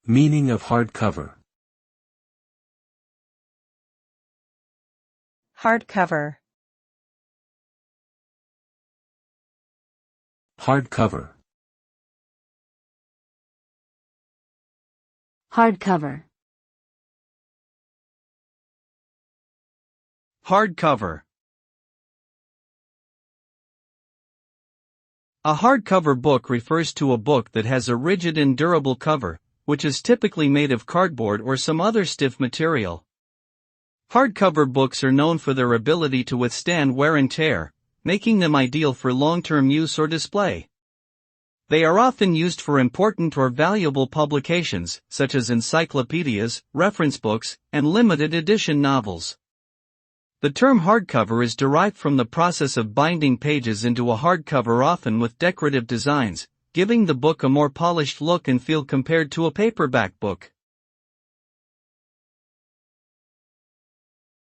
Meaning of hardcover. Hardcover. Hardcover. Hardcover. Hardcover. A hardcover book refers to a book that has a rigid and durable cover, which is typically made of cardboard or some other stiff material. Hardcover books are known for their ability to withstand wear and tear, making them ideal for long-term use or display. They are often used for important or valuable publications, such as encyclopedias, reference books, and limited edition novels. The term hardcover is derived from the process of binding pages into a hardcover, often with decorative designs, giving the book a more polished look and feel compared to a paperback book.